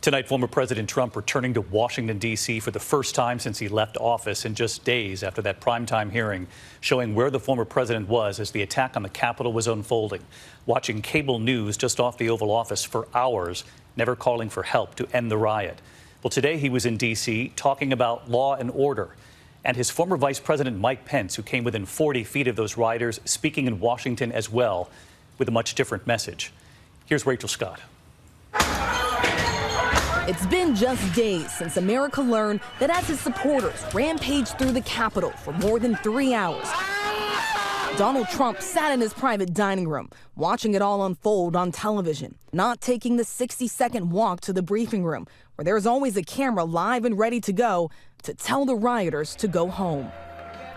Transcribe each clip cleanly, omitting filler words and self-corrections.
Tonight, former President Trump returning to Washington, D.C. for the first time since he left office, and just days after that primetime hearing showing where the former president was as the attack on the Capitol was unfolding, watching cable news just off the Oval Office for hours, never calling for help to end the riot. Well, today he was in D.C. talking about law and order, and his former Vice President Mike Pence, who came within 40 feet of those rioters, speaking in Washington as well with a much different message. Here's Rachel Scott. It's been just days since America learned that as his supporters rampaged through the Capitol for more than 3 hours, Donald Trump sat in his private dining room, watching it all unfold on television, not taking the 60-second walk to the briefing room, where there's always a camera live and ready to go to tell the rioters to go home.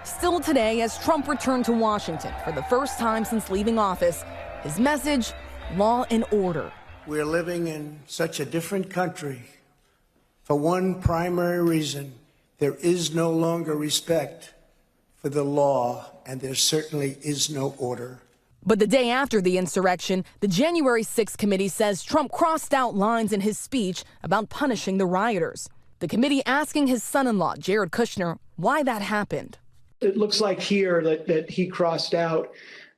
Still today, as Trump returned to Washington for the first time since leaving office, his message, law and order. We're living in such a different country for one primary reason. There is no longer respect for the law, and there certainly is no order. But the day after the insurrection, the January 6th committee says Trump crossed out lines in his speech about punishing the rioters. The committee asking his son-in-law, Jared Kushner, why that happened. It looks like here that he crossed out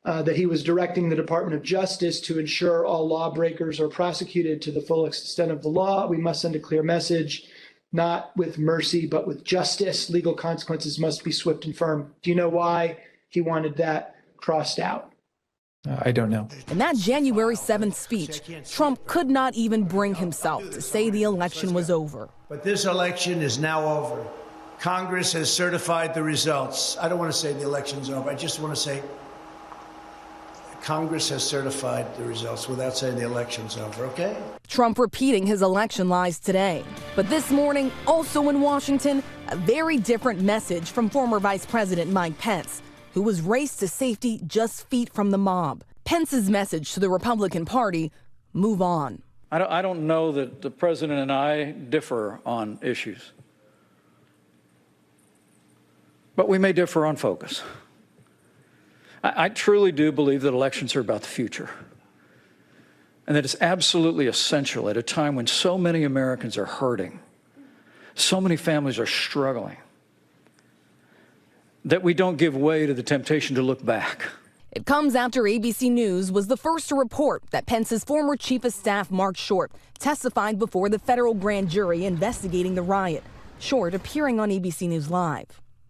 that he was directing the Department of Justice to ensure all lawbreakers are prosecuted to the full extent of the law. We must send a clear message, not with mercy, but with justice. Legal consequences must be swift and firm. Do you know why he wanted that crossed out? I don't know. In that January 7th speech, Trump could not even bring himself to say the election was over. But this election is now over. Congress has certified the results. I don't want to say the election's over. I just want to say Congress has certified the results without saying the election's over, okay? Trump repeating his election lies today. But this morning, also in Washington, a very different message from former Vice President Mike Pence, who was raced to safety just feet from the mob. Pence's message to the Republican Party, move on. I don't know that the president and I differ on issues, but we may differ on focus. I truly do believe that elections are about the future, and that it's absolutely essential at a time when so many Americans are hurting, so many families are struggling, that we don't give way to the temptation to look back. It comes after ABC News was the first to report that Pence's former chief of staff, Mark Short, testified before the federal grand jury investigating the riot. Short appearing on ABC News Live.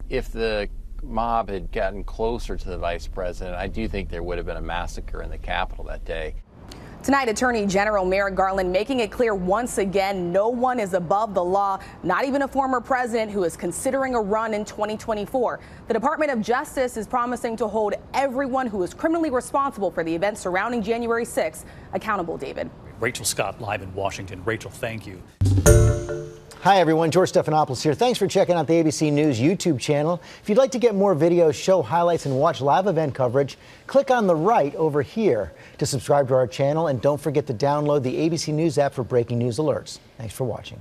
If the mob had gotten closer to the vice president, I do think there would have been a massacre in the Capitol that day. Tonight, Attorney General Merrick Garland making it clear once again no one is above the law, not even a former president who is considering a run in 2024. The Department of Justice is promising to hold everyone who is criminally responsible for the events surrounding January 6th accountable, David. Rachel Scott live in Washington. Rachel, thank you. Hi, everyone. George Stephanopoulos here. Thanks for checking out the ABC News YouTube channel. If you'd like to get more videos, show highlights, and watch live event coverage, click on the right over here to subscribe to our channel. And don't forget to download the ABC News app for breaking news alerts. Thanks for watching.